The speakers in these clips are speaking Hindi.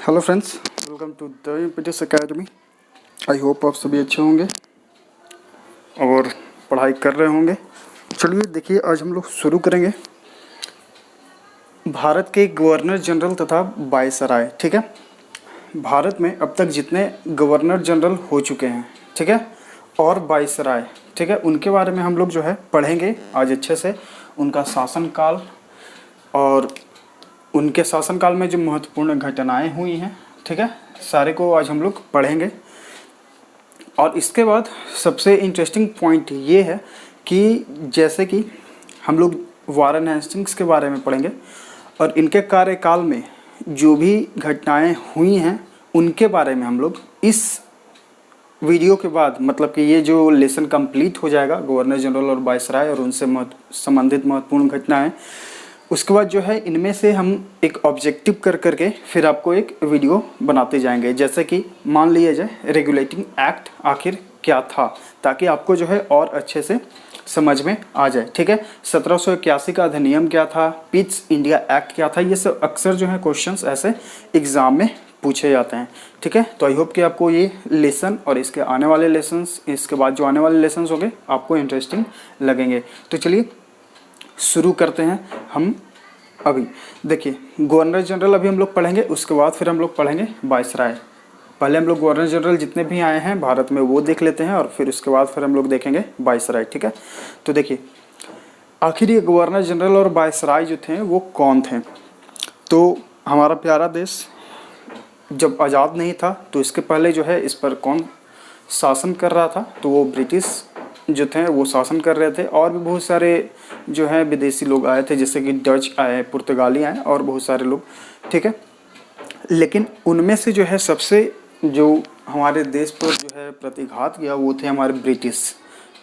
Hello friends, welcome to the Impetus Academy. I hope आप सभी अच्छे होंगे और पढ़ाई कर रहे होंगे। चलिए देखिए, आज हम लोग शुरू करेंगे भारत के गवर्नर जनरल तथा वायसराय। ठीक है, भारत में अब तक जितने गवर्नर जनरल हो चुके हैं, ठीक है, और वायसराय, ठीक है, उनके बारे में हम लोग जो है पढ़ेंगे आज अच्छे से। उनका शासनकाल और उनके शासनकाल में जो महत्वपूर्ण घटनाएं हुई हैं, ठीक है, सारे को आज हम लोग पढ़ेंगे। और इसके बाद सबसे इंटरेस्टिंग पॉइंट ये है कि जैसे कि हम लोग वारेन हेस्टिंग्स के बारे में पढ़ेंगे और इनके कार्यकाल में जो भी घटनाएं हुई हैं उनके बारे में हम लोग इस वीडियो के बाद, मतलब कि ये जो लेसन कंप्लीट हो जाएगा गवर्नर जनरल और वायसराय और उनसे संबंधित महत्वपूर्ण घटनाएं, उसके बाद जो है इनमें से हम एक ऑब्जेक्टिव कर करके फिर आपको एक वीडियो बनाते जाएंगे। जैसे कि मान लिया जाए रेगुलेटिंग एक्ट आखिर क्या था, ताकि आपको जो है और अच्छे से समझ में आ जाए। ठीक है, 1781 का अधिनियम क्या था, पिट्स इंडिया एक्ट क्या था, ये सब अक्सर जो है क्वेश्चंस ऐसे एग्जाम में पूछे जाते हैं। ठीक है, तो आई होप कि आपको ये लेसन और इसके आने वाले लेसन्स, इसके बाद जो आने वाले लेसन्स होंगे आपको इंटरेस्टिंग लगेंगे। तो चलिए शुरू करते हैं हम। अभी देखिए, गवर्नर जनरल अभी हम लोग पढ़ेंगे, उसके बाद फिर हम लोग पढ़ेंगे वायसराय। पहले हम लोग गवर्नर जनरल जितने भी आए हैं भारत में वो देख लेते हैं और फिर उसके बाद फिर हम लोग देखेंगे वायसराय। ठीक है, तो देखिए आखिर ये गवर्नर जनरल और वायसराय जो थे वो कौन थे। तो हमारा प्यारा देश जब आज़ाद नहीं था तो इसके पहले जो है इस पर कौन शासन कर रहा था, तो वो ब्रिटिश जो थे वो शासन कर रहे थे। और भी बहुत सारे जो है विदेशी लोग आए थे, जैसे कि डच आए, पुर्तगाली आए और बहुत सारे लोग। ठीक है, लेकिन उनमें से जो है सबसे जो हमारे देश पर जो है प्रतिघात किया वो थे हमारे ब्रिटिश।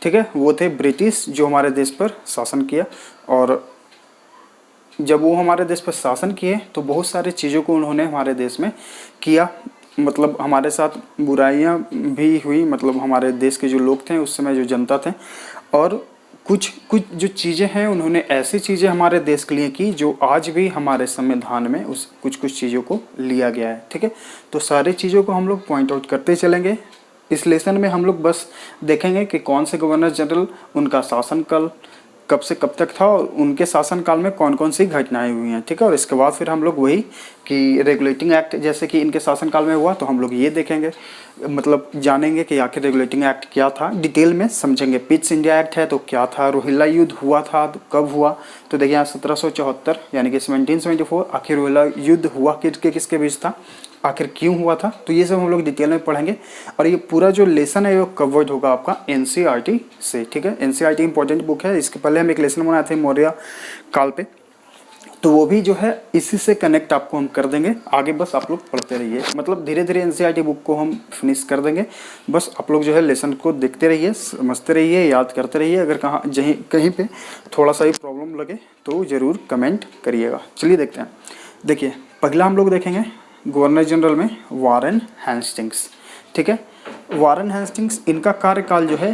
ठीक है, वो थे ब्रिटिश जो हमारे देश पर शासन किया। और जब वो हमारे देश पर शासन किए तो बहुत सारी चीज़ों को उन्होंने हमारे देश में किया, मतलब हमारे साथ बुराइयां भी हुई, मतलब हमारे देश के जो लोग थे उस समय जो जनता थे। और कुछ कुछ जो चीज़ें हैं उन्होंने ऐसी चीज़ें हमारे देश के लिए की जो आज भी हमारे संविधान में उस कुछ चीज़ों को लिया गया है। ठीक है, तो सारी चीज़ों को हम लोग पॉइंट आउट करते चलेंगे। इस लेसन में हम लोग बस देखेंगे कि कौन से गवर्नर जनरल, उनका शासनकाल कब से कब तक था और उनके शासनकाल में कौन कौन सी घटनाएं हुई हैं। ठीक है, और इसके बाद फिर हम लोग वही कि रेगुलेटिंग एक्ट जैसे कि इनके शासनकाल में हुआ तो हम लोग ये देखेंगे, मतलब जानेंगे कि आखिर रेगुलेटिंग एक्ट क्या था, डिटेल में समझेंगे। पिट्स इंडिया एक्ट है तो क्या था, रोहिल्ला युद्ध हुआ था तो कब हुआ, तो देखिए यहाँ 1774 यानी कि 1774 आखिर रोहिल्ला युद्ध हुआ किसके बीच था, आखिर क्यों हुआ था, तो ये सब हम लोग डिटेल में पढ़ेंगे। और ये पूरा जो लेसन है वो कवर्ड होगा आपका एनसीईआरटी से। ठीक है, एनसीईआरटी इंपॉर्टेंट बुक है। इसके पहले हम एक लेसन बनाए थे मौर्य काल पे, तो वो भी जो है इसी से कनेक्ट आपको हम कर देंगे। आगे बस आप लोग पढ़ते रहिए, मतलब धीरे धीरे एनसीईआरटी बुक को हम फिनिश कर देंगे। बस आप लोग जो है लेसन को देखते रहिए, समझते रहिए, याद करते रहिए। अगर कहीं पे थोड़ा सा ही प्रॉब्लम लगे तो ज़रूर कमेंट करिएगा। चलिए देखते हैं। देखिए पहला हम लोग देखेंगे गवर्नर जनरल में वारेन हेस्टिंग्स। ठीक है, वारेन हेस्टिंग्स, इनका कार्यकाल जो है,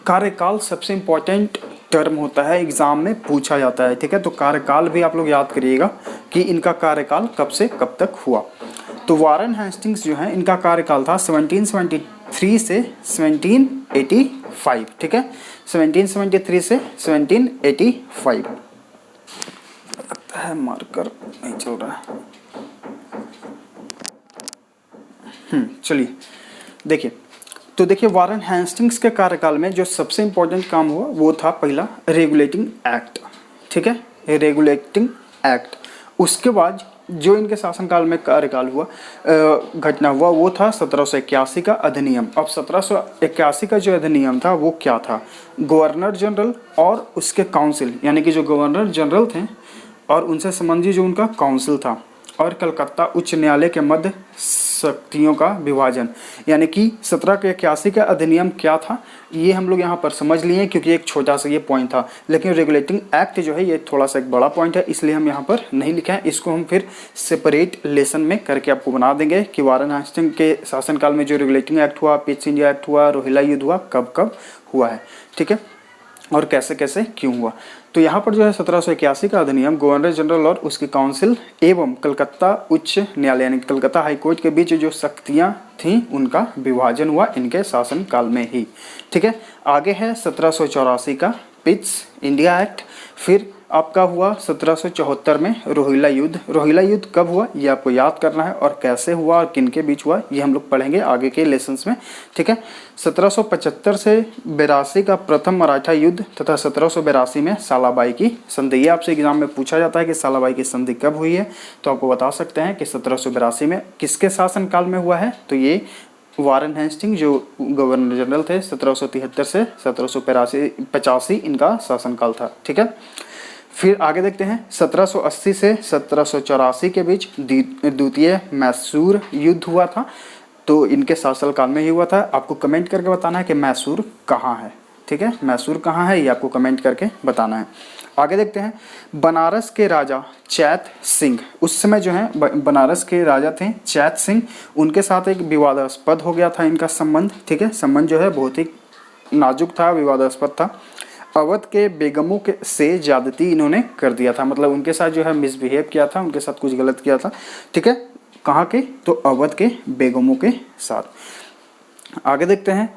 कार्यकाल सबसे इम्पोर्टेंट टर्म होता है, एग्जाम में पूछा जाता है। ठीक है, तो कार्यकाल भी आप लोग याद करिएगा कि इनका कार्यकाल कब से कब तक हुआ। तो वारेन हेस्टिंग्स जो है इनका कार्यकाल था 1773 से 1785। ठीक है, 1773 से 1785। लगता है मार्कर नहीं चल रहा है। चलिए देखिए, तो देखिए वारेन हेस्टिंग्स के कार्यकाल में जो सबसे इम्पोर्टेंट काम हुआ वो था पहला रेगुलेटिंग एक्ट। ठीक है, रेगुलेटिंग एक्ट। उसके बाद जो इनके शासनकाल में कार्यकाल हुआ, घटना हुआ, वो था 1781 का अधिनियम। अब 1781 का जो अधिनियम था वो क्या था, गवर्नर जनरल और उसके काउंसिल, यानी कि जो गवर्नर जनरल थे और उनसे संबंधित जो उनका काउंसिल था, और कलकत्ता उच्च न्यायालय के मध्य शक्तियों का विभाजन, यानी कि 1781 का अधिनियम क्या था ये हम लोग यहाँ पर समझ लिए, क्योंकि एक छोटा सा ये पॉइंट था। लेकिन रेगुलेटिंग एक्ट जो है ये थोड़ा सा एक बड़ा पॉइंट है, इसलिए हम यहाँ पर नहीं लिखा है। इसको हम फिर सेपरेट लेसन में करके आपको बना देंगे कि वारेन हेस्टिंग्स के शासनकाल में जो रेगुलेटिंग एक्ट हुआ, पिट्स इंडिया एक्ट हुआ, रोहिल्ला युद्ध हुआ, कब कब हुआ है। ठीक है, और कैसे कैसे क्यों हुआ। तो यहाँ पर जो है 1781 का अधिनियम गवर्नर जनरल और उसकी काउंसिल एवं कलकत्ता उच्च न्यायालय यानी कलकत्ता हाई कोर्ट के बीच जो शक्तियाँ थीं उनका विभाजन हुआ इनके शासन काल में ही। ठीक है, आगे है 1784 का पिट्स इंडिया एक्ट। फिर आपका हुआ 1774 में रोहिला युद्ध। रोहिला युद्ध कब हुआ ये आपको याद करना है, और कैसे हुआ और किन के बीच हुआ ये हम लोग पढ़ेंगे आगे के लेसन्स में। ठीक है, 1775 से 82 का प्रथम मराठा युद्ध तथा 1782 में सालाबाई की संधि। ये आपसे एग्जाम में पूछा जाता है कि सालाबाई की संधि कब हुई है, तो आपको बता सकते हैं कि 1782 में। किसके शासनकाल में हुआ है, तो ये वारन हेस्टिंग जो गवर्नर जनरल थे 1773 से 1785 इनका शासनकाल था। ठीक है, फिर आगे देखते हैं 1780 से 1784 के बीच द्वितीय मैसूर युद्ध हुआ था, तो इनके शासनकाल में ही हुआ था। आपको कमेंट करके बताना है कि मैसूर कहाँ है। ठीक है, मैसूर कहाँ है ये आपको कमेंट करके बताना है। आगे देखते हैं बनारस के राजा चैत सिंह। उस समय जो है बनारस के राजा थे चैत सिंह, उनके साथ एक विवादास्पद हो गया था इनका संबंध। ठीक है, संबंध जो है बहुत ही नाजुक था, विवादास्पद था। अवध के बेगमों के से ज्यादती इन्होंने कर दिया था, मतलब उनके साथ जो है मिसबिहेव किया था, उनके साथ कुछ गलत किया था। ठीक है, कहाँ के, तो अवध के बेगमों के साथ। आगे देखते हैं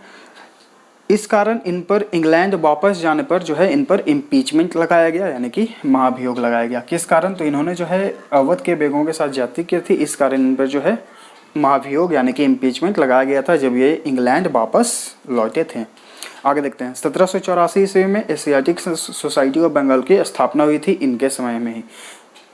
इस कारण इन पर इंग्लैंड वापस जाने पर जो है इन पर इम्पीचमेंट लगाया गया, यानी कि महाभियोग लगाया गया। किस कारण, तो इन्होंने जो है अवध के बेगमों के साथ ज्यादती की थी, इस कारण इन पर जो है महाभियोग यानी कि इम्पीचमेंट लगाया गया था जब ये इंग्लैंड वापस लौटे थे। आगे देखते हैं 1784 ईस्वी में एशियाटिक सोसाइटी ऑफ बंगाल की स्थापना हुई थी इनके समय में ही,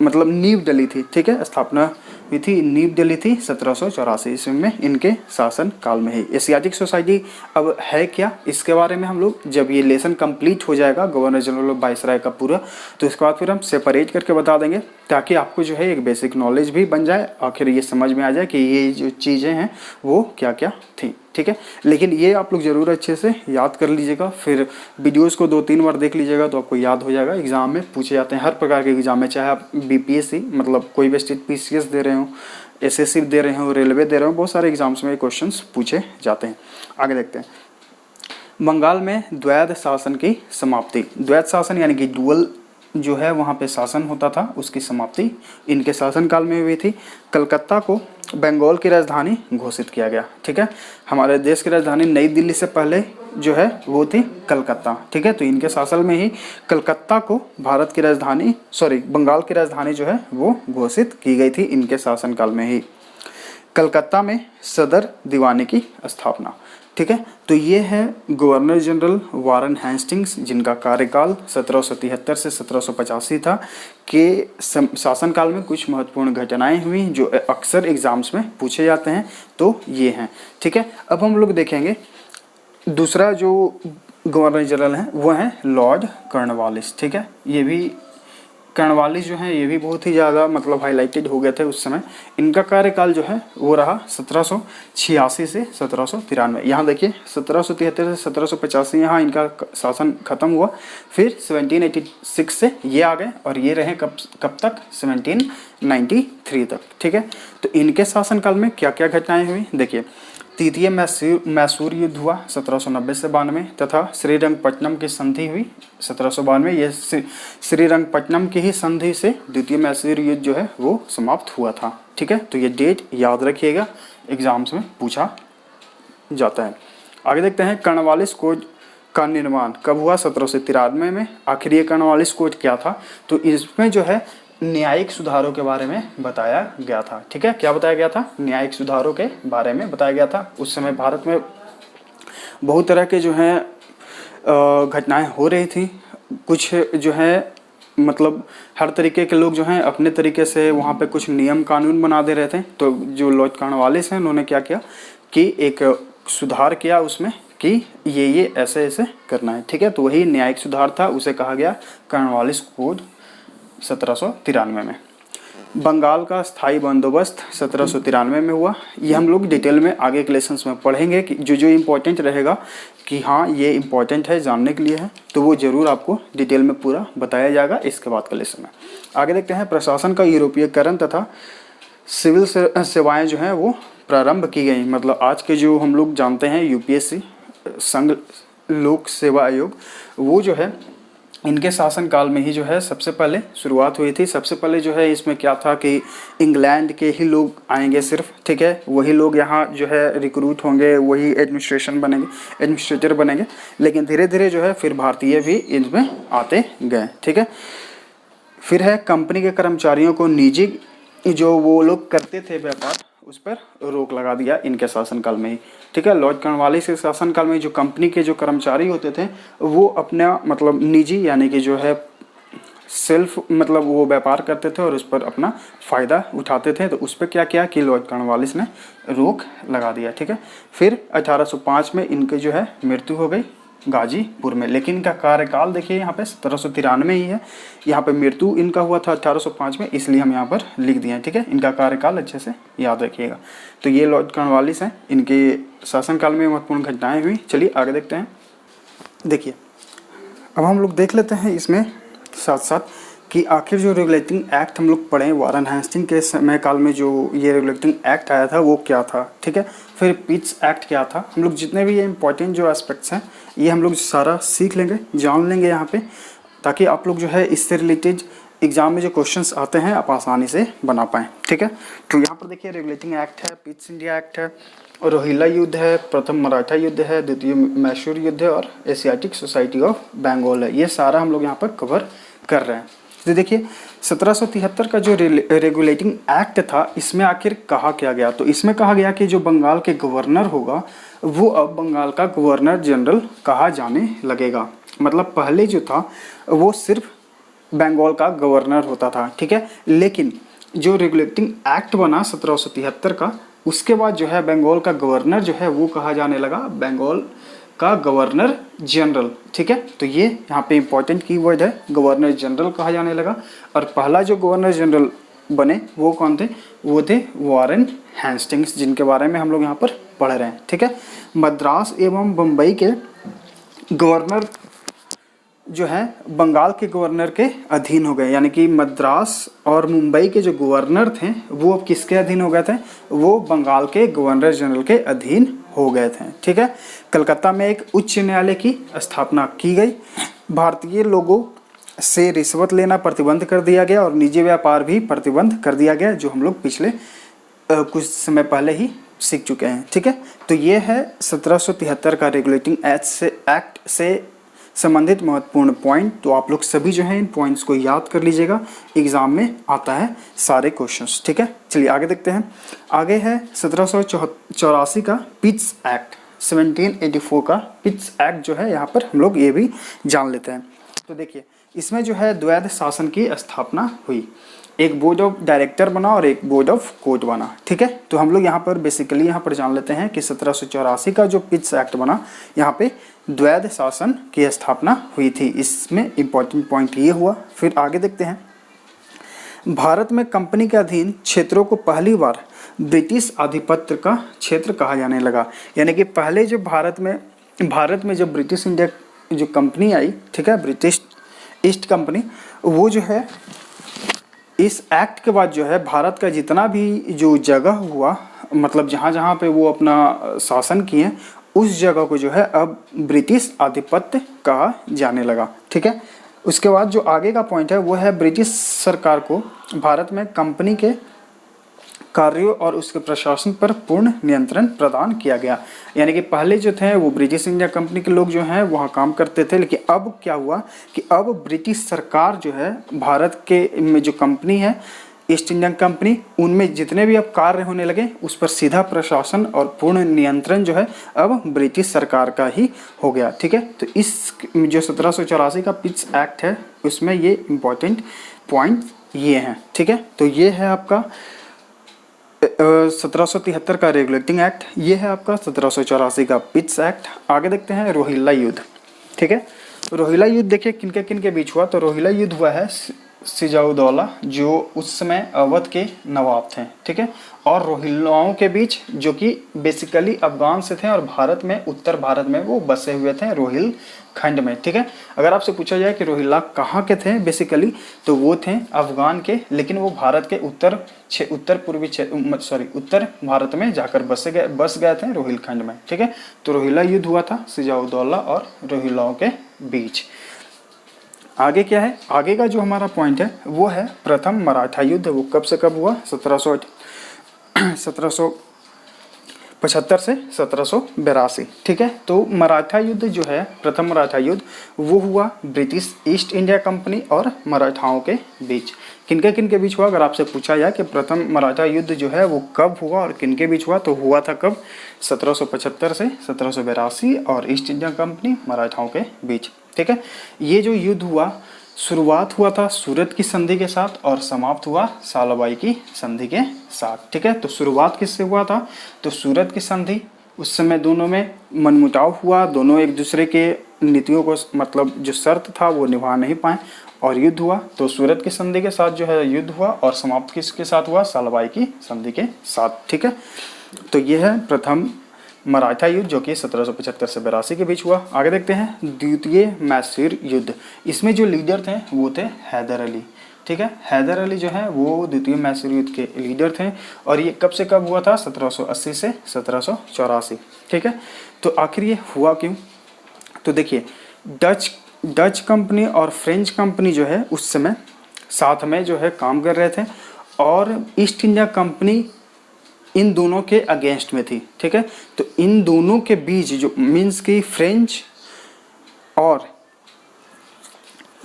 मतलब नींव डली थी। ठीक है, स्थापना हुई थी, नींव डली थी 1784 ईस्वी में इनके शासन काल में ही। एशियाटिक सोसाइटी अब है क्या, इसके बारे में हम लोग जब ये लेसन कंप्लीट हो जाएगा गवर्नर जनरल ऑफ वाइसराय का पूरा, तो इसके बाद फिर हम सेपरेट करके बता देंगे, ताकि आपको जो है एक बेसिक नॉलेज भी बन जाए, आखिर ये समझ में आ जाए कि ये जो चीज़ें हैं वो क्या क्या थी। ठीक है, लेकिन ये आप लोग ज़रूर अच्छे से याद कर लीजिएगा, फिर वीडियोस को 2-3 बार देख लीजिएगा तो आपको याद हो जाएगा। एग्जाम में पूछे जाते हैं हर प्रकार के एग्जाम में, चाहे आप बीपीएससी मतलब कोई भी स्टेट पीसीएस दे रहे हो, एसएससी दे रहे हो, रेलवे दे रहे हो, बहुत सारे एग्जाम्स में क्वेश्चंस पूछे जाते हैं। आगे देखते हैं बंगाल में द्वैध शासन की समाप्ति। द्वैध शासन यानी कि डुअल जो है वहाँ पे शासन होता था, उसकी समाप्ति इनके शासनकाल में हुई थी। कलकत्ता को बंगाल की राजधानी घोषित किया गया। ठीक है, हमारे देश की राजधानी नई दिल्ली से पहले जो है वो थी कलकत्ता। ठीक है, तो इनके शासन में ही कलकत्ता को भारत की राजधानी बंगाल की राजधानी जो है वो घोषित की गई थी इनके शासनकाल में ही। कलकत्ता में सदर दीवानी की स्थापना। ठीक है, तो ये है गवर्नर जनरल वारन हेस्टिंग्स, जिनका कार्यकाल 1773 से 1785 था, के शासनकाल में कुछ महत्वपूर्ण घटनाएं हुई जो अक्सर एग्जाम्स में पूछे जाते हैं, तो ये हैं। ठीक है, अब हम लोग देखेंगे दूसरा जो गवर्नर जनरल हैं वो हैं लॉर्ड कॉर्नवालिस। ठीक है, ये भी कॉर्नवालिस जो है ये भी बहुत ही ज़्यादा मतलब हाईलाइटेड हो गए थे उस समय। इनका कार्यकाल जो है वो रहा 1786 से 1793। यहाँ देखिए 1773 से 1785 यहाँ इनका शासन खत्म हुआ, फिर 1786 से ये आ गए और ये रहे कब तक, 1793 तक। ठीक है, तो इनके शासनकाल में क्या क्या घटनाएं हुई देखिए। तृतीय मैसूर युद्ध हुआ 1790 से 92 तथा श्रीरंगपट्टनम की संधि हुई 1792। ये श्रीरंगपट्टनम की ही संधि से द्वितीय मैसूर युद्ध जो है वो समाप्त हुआ था। ठीक है, तो ये डेट याद रखिएगा, एग्जाम्स में पूछा जाता है। आगे देखते हैं कॉर्नवालिस कोड का निर्माण कब हुआ, 1793 में। आखिर ये कॉर्नवालिस कोड क्या था, तो इसमें जो है न्यायिक सुधारों के बारे में बताया गया था। ठीक है, क्या बताया गया था, न्यायिक सुधारों के बारे में बताया गया था। उस समय भारत में बहुत तरह के जो हैं घटनाएं हो रही थी, कुछ जो है मतलब हर तरीके के लोग जो हैं अपने तरीके से वहाँ पे कुछ नियम कानून बना दे रहे थे। तो जो लॉर्ड कॉर्नवालिस हैं उन्होंने क्या किया कि एक सुधार किया उसमें कि ये ऐसे ऐसे करना है। ठीक है, तो वही न्यायिक सुधार था, उसे कहा गया कॉर्नवालिस कोड 1793 में। बंगाल का स्थायी बंदोबस्त 1793 में हुआ। ये हम लोग डिटेल में आगे के लेसन्स में पढ़ेंगे कि जो इम्पोर्टेंट रहेगा कि हाँ ये इम्पोर्टेंट है जानने के लिए है, तो वो ज़रूर आपको डिटेल में पूरा बताया जाएगा इसके बाद के लेसन में। आगे देखते हैं प्रशासन का यूरोपीयकरण तथा सिविल सेवाएं जो हैं वो प्रारंभ की गई। मतलब आज के जो हम लोग जानते हैं यूपीएससी संघ लोक सेवा आयोग, वो जो है इनके शासनकाल में ही जो है सबसे पहले शुरुआत हुई थी। सबसे पहले जो है इसमें क्या था कि इंग्लैंड के ही लोग आएंगे सिर्फ, ठीक है, वही लोग यहाँ जो है रिक्रूट होंगे, वही एडमिनिस्ट्रेटर बनेंगे। लेकिन धीरे धीरे जो है फिर भारतीय भी इनमें आते गए, ठीक है। फिर है कंपनी के कर्मचारियों को निजी जो वो लोग करते थे व्यापार, उस पर रोक लगा दिया इनके शासनकाल में ही, ठीक है। लॉर्ड कॉर्नवालिस के शासनकाल में जो कंपनी के जो कर्मचारी होते थे वो अपना मतलब निजी यानी कि जो है सेल्फ मतलब वो व्यापार करते थे और उस पर अपना फ़ायदा उठाते थे। तो उस पर क्या किया कि लॉर्ड कॉर्नवालिस ने रोक लगा दिया, ठीक है। फिर 1805 में इनकी जो है मृत्यु हो गई गाजीपुर में। लेकिन इनका कार्यकाल देखिए यहाँ पे 1793 ही है। यहाँ पे मृत्यु इनका हुआ था 1805 में, इसलिए हम यहाँ पर लिख दिए हैं, ठीक है। इनका कार्यकाल अच्छे से याद रखिएगा। तो ये लॉर्ड कॉर्नवालिस हैं, इनके शासनकाल में महत्वपूर्ण घटनाएं हुई। चलिए आगे देखते हैं। देखिए अब हम लोग देख लेते हैं इसमें साथ साथ कि आखिर जो रेगुलेटिंग एक्ट हम लोग पढ़े वारेन हेस्टिंग के समय काल में जो ये रेगुलेटिंग एक्ट आया था वो क्या था, ठीक है। फिर पिट्स एक्ट क्या था, हम लोग जितने भी ये इंपॉर्टेंट जो एस्पेक्ट्स हैं ये हम लोग सारा सीख लेंगे, जान लेंगे यहाँ पे, ताकि आप लोग जो है इससे रिलेटेड एग्जाम में जो क्वेश्चंस आते हैं आप आसानी से बना पाएँ, ठीक है। तो यहाँ पर देखिए रेगुलेटिंग एक्ट है, पिट्स इंडिया एक्ट है, रोहिला युद्ध है, प्रथम मराठा युद्ध है, द्वितीय मैसूर युद्ध है और एशियाटिक सोसाइटी ऑफ बंगाल है। ये सारा हम लोग यहाँ पर कवर कर रहे हैं। तो देखिए 1773 का जो रेगुलेटिंग एक्ट था इसमें आखिर कहा क्या गया, तो इसमें कहा गया कि जो बंगाल के गवर्नर होगा वो अब बंगाल का गवर्नर जनरल कहा जाने लगेगा। मतलब पहले जो था वो सिर्फ बंगाल का गवर्नर होता था, ठीक है। लेकिन जो रेगुलेटिंग एक्ट बना 1773 का, उसके बाद जो है बंगाल का गवर्नर जो है वो कहा जाने लगा बंगाल का गवर्नर जनरल, ठीक है। तो ये यहाँ पे इंपॉर्टेंट कीवर्ड है, गवर्नर जनरल कहा जाने लगा। और पहला जो गवर्नर जनरल बने वो कौन थे, वो थे वारेन हेस्टिंग्स, जिनके बारे में हम लोग यहाँ पर पढ़ रहे हैं, ठीक है। मद्रास एवं बम्बई के गवर्नर जो है बंगाल के गवर्नर के अधीन हो गए, यानी कि मद्रास और मुंबई के जो गवर्नर थे वो अब किसके अधीन हो गए थे, वो बंगाल के गवर्नर जनरल के अधीन हो गए थे, ठीक है। कलकत्ता में एक उच्च न्यायालय की स्थापना की गई। भारतीय लोगों से रिश्वत लेना प्रतिबंध कर दिया गया और निजी व्यापार भी प्रतिबंध कर दिया गया, जो हम लोग पिछले कुछ समय पहले ही सीख चुके हैं, ठीक है। तो ये है 1773 का रेगुलेटिंग एक्ट से संबंधित महत्वपूर्ण पॉइंट। तो आप लोग सभी जो है इन पॉइंट्स को याद कर लीजिएगा, एग्जाम में आता है सारे क्वेश्चंस, ठीक है। चलिए आगे देखते हैं। आगे है 1784 का पिट्स एक्ट, 1784 का पिट्स एक्ट जो है यहाँ पर हम लोग ये भी जान लेते हैं। तो देखिए इसमें जो है द्वैध शासन की स्थापना हुई, एक बोर्ड ऑफ डायरेक्टर बना और एक बोर्ड ऑफ कोर्ट बना, ठीक है। तो हम लोग यहाँ पर बेसिकली यहाँ पर जान लेते हैं कि 1784 का जो पिट्स एक्ट बना, यहाँ पे द्वैध शासन की स्थापना हुई थी। इसमें इंपॉर्टेंट पॉइंट ये हुआ। फिर आगे देखते हैं। भारत में कंपनी के अधीन क्षेत्रों को पहली बार ब्रिटिश आधिपत्य का क्षेत्र कहा जाने लगा। यानी कि पहले जो भारत में जब ब्रिटिश इंडिया जो कंपनी आई, ठीक है, ब्रिटिश ईस्ट कंपनी, वो जो है इस एक्ट के बाद जो है भारत का जितना भी जो जगह हुआ, मतलब जहाँ जहाँ पे वो अपना शासन किए, उस जगह को जो है अब ब्रिटिश आधिपत्य कहा जाने लगा, ठीक है। उसके बाद जो आगे का पॉइंट है वो है ब्रिटिश सरकार को भारत में कंपनी के कार्यों और उसके प्रशासन पर पूर्ण नियंत्रण प्रदान किया गया। यानी कि पहले जो थे वो ब्रिटिश इंडिया कंपनी के लोग जो हैं वहाँ काम करते थे, लेकिन अब क्या हुआ कि अब ब्रिटिश सरकार जो है भारत के में जो कंपनी है ईस्ट इंडियन कंपनी, उनमें जितने भी अब कार्य होने लगे उस पर सीधा प्रशासन और पूर्ण नियंत्रण जो है अब ब्रिटिश सरकार का ही हो गया, ठीक है। तो इस जो 1784 का पिट्स एक्ट है उसमें ये इम्पोर्टेंट पॉइंट ये हैं, ठीक है। तो ये है आपका 1773 का रेगुलेटिंग एक्ट, ये है आपका 1784 का पिट्स एक्ट। आगे देखते हैं रोहिल्ला युद्ध, ठीक है। रोहिल्ला युद्ध देखिए किनके बीच हुआ, तो रोहिल्ला युद्ध हुआ है सिजाउद्दौला जो उस समय अवध के नवाब थे, ठीक है, और रोहिल्लाओं के बीच जो कि बेसिकली अफगान से थे और भारत में, उत्तर भारत में वो बसे हुए थे रोहिल खंड में, ठीक है। अगर आपसे पूछा जाए कि रोहिल्ला कहाँ के थे बेसिकली, तो वो थे अफगान के, लेकिन वो भारत के उत्तर भारत में जाकर बस गए थे रोहिल खंड में, ठीक है। तो रोहिल्ला युद्ध हुआ था सिजाउद्दौला और रोहिल्लाओं के बीच। आगे क्या है, आगे का जो हमारा पॉइंट है वो है प्रथम मराठा युद्ध। वो कब से कब हुआ, 1775 से 1782, ठीक है। तो मराठा युद्ध जो है, प्रथम मराठा युद्ध, वो हुआ ब्रिटिश ईस्ट इंडिया कंपनी और मराठाओं के बीच। किनके किनके बीच हुआ, अगर आपसे पूछा जाए कि प्रथम मराठा युद्ध जो है वो कब हुआ और किनके बीच हुआ, तो हुआ था कब, 1775 से 1782 और ईस्ट इंडिया कंपनी मराठाओं के बीच, ठीक है। ये जो युद्ध हुआ, शुरुआत हुआ था सूरत की संधि के साथ और समाप्त हुआ सालाबाई की संधि के साथ, ठीक है। तो शुरुआत किससे हुआ था, तो सूरत की संधि, उस समय दोनों में मनमुटाव हुआ, दोनों एक दूसरे के नीतियों को, मतलब जो शर्त था वो निभा नहीं पाए और युद्ध हुआ। तो सूरत की संधि के साथ जो है युद्ध हुआ और समाप्त किसके साथ हुआ, सालाबाई की संधि के साथ, ठीक है। तो ये है प्रथम मराठा युद्ध जो कि 1775 से 82 के बीच हुआ। आगे देखते हैं द्वितीय मैसूर युद्ध। इसमें जो लीडर थे वो थे हैदर अली, ठीक है। हैदर अली जो है वो द्वितीय मैसूर युद्ध के लीडर थे और ये कब से कब हुआ था, 1780 से 1784, ठीक है। तो आखिर ये हुआ क्यों, तो देखिए डच कंपनी और फ्रेंच कंपनी जो है उस समय साथ में जो है काम कर रहे थे और ईस्ट इंडिया कंपनी इन दोनों के अगेंस्ट में थी, ठीक है। तो इन दोनों के बीच जो मीन्स की फ्रेंच और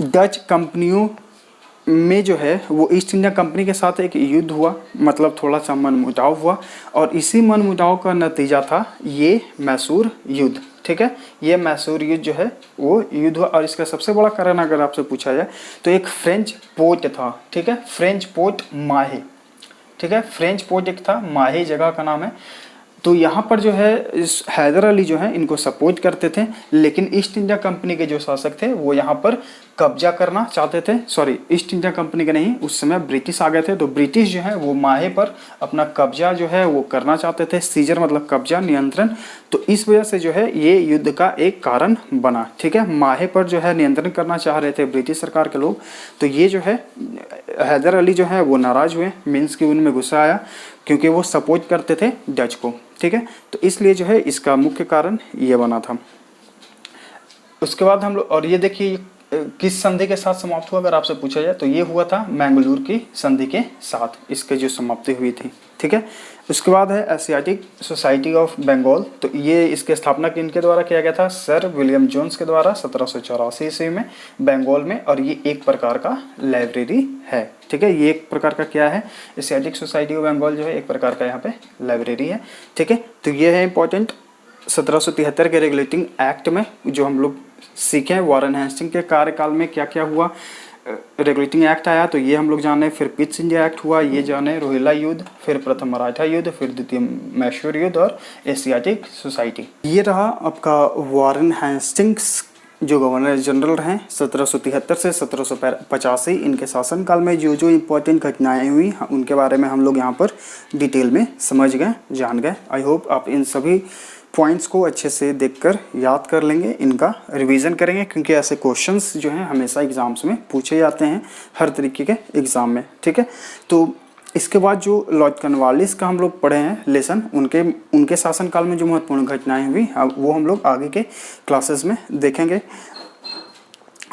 डच कंपनियों में जो है वो ईस्ट इंडिया कंपनी के साथ एक युद्ध हुआ, मतलब थोड़ा सा मनमुटाव हुआ और इसी मनमुटाव का नतीजा था ये मैसूर युद्ध, ठीक है। ये मैसूर युद्ध जो है वो युद्ध हुआ और इसका सबसे बड़ा कारण अगर आपसे पूछा जाए तो एक फ्रेंच पोर्ट था, ठीक है, फ्रेंच पोर्ट माहे, ठीक है, फ्रेंच पोर्ट एक था, माहे जगह का नाम है। तो यहाँ पर जो है हैदर अली जो है इनको सपोर्ट करते थे, लेकिन ईस्ट इंडिया कंपनी के जो शासक थे वो यहाँ पर कब्जा करना चाहते थे, सॉरी ईस्ट इंडिया कंपनी के नहीं, उस समय ब्रिटिश आ गए थे। तो ब्रिटिश जो है वो माहे पर अपना कब्जा जो है वो करना चाहते थे, सीजर मतलब कब्जा, नियंत्रण। तो इस वजह से जो है ये युद्ध का एक कारण बना, ठीक है। माहे पर जो है नियंत्रण करना चाह रहे थे ब्रिटिश सरकार के लोग। तो ये जो है हैदर अली जो है वो नाराज हुए, मीन्स कि उनमें गुस्सा आया क्योंकि वो सपोर्ट करते थे डच को, ठीक है। तो इसलिए जो है इसका मुख्य कारण ये बना था। उसके बाद हम लोग, और ये देखिए किस संधि के साथ समाप्त हुआ अगर आपसे पूछा जाए तो ये हुआ था मैंगलोर की संधि के साथ, इसके जो समाप्ति हुई थी, ठीक है। उसके बाद है एशियाटिक सोसाइटी ऑफ बंगाल। तो ये इसके स्थापना किनके द्वारा किया गया था, सर विलियम जोन्स के द्वारा 1784 ईस्वी में बंगाल में। और ये एक प्रकार का लाइब्रेरी है, ठीक है। ये एक प्रकार का क्या है, एशियाटिक सोसाइटी ऑफ बंगाल जो है एक प्रकार का यहाँ पे लाइब्रेरी है, ठीक है। तो ये है इंपॉर्टेंट 1773 के रेगुलेटिंग एक्ट में जो हम लोग सीखें, वारेन हेस्टिंग के कार्यकाल में क्या क्या हुआ, रेगुलेटिंग एक्ट आया तो ये हम लोग जाने, फिर पिट्स इंडिया एक्ट हुआ ये जाने, रोहिल्ला युद्ध, फिर प्रथम मराठा युद्ध, फिर द्वितीय मैसूर युद्ध और एशियाटिक सोसाइटी। ये रहा आपका वारेन हेस्टिंग्स जो गवर्नर जनरल रहे 1773 से 1785। इनके शासनकाल में जो जो इम्पोर्टेंट घटनाएं हुई उनके बारे में हम लोग यहाँ पर डिटेल में समझ गए, जान गए। आई होप आप इन सभी पॉइंट्स को अच्छे से देखकर याद कर लेंगे, इनका रिवीजन करेंगे क्योंकि ऐसे क्वेश्चंस जो हैं हमेशा एग्ज़ाम्स में पूछे जाते हैं, हर तरीके के एग्ज़ाम में, ठीक है। तो इसके बाद जो लॉर्ड कॉर्नवालिस का हम लोग पढ़े हैं लेसन, उनके शासनकाल में जो महत्वपूर्ण घटनाएं हुई वो हम लोग आगे के क्लासेस में देखेंगे।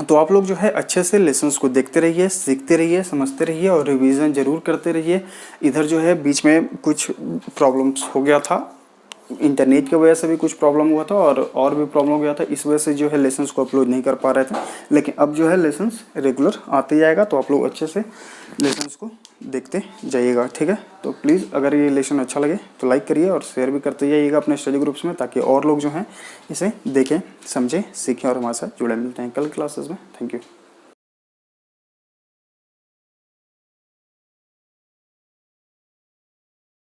तो आप लोग जो है अच्छे से लेसन्स को देखते रहिए, सीखते रहिए, समझते रहिए और रिवीजन ज़रूर करते रहिए। इधर जो है बीच में कुछ प्रॉब्लम्स हो गया था, इंटरनेट की वजह से भी कुछ प्रॉब्लम हुआ था और भी प्रॉब्लम हो गया था, इस वजह से जो है लेसन्स को अपलोड नहीं कर पा रहे थे। लेकिन अब जो है लेसन्स रेगुलर आते जाएगा तो आप लोग अच्छे से लेसन्स को देखते जाइएगा, ठीक है। तो प्लीज़ अगर ये लेसन अच्छा लगे तो लाइक करिए और शेयर भी करते जाइएगा अपने स्टडी ग्रुप्स में, ताकि और लोग जो हैं इसे देखें, समझें, सीखें और हमारे साथ जुड़े। मिलते हैं कल क्लासेस में। Thank you.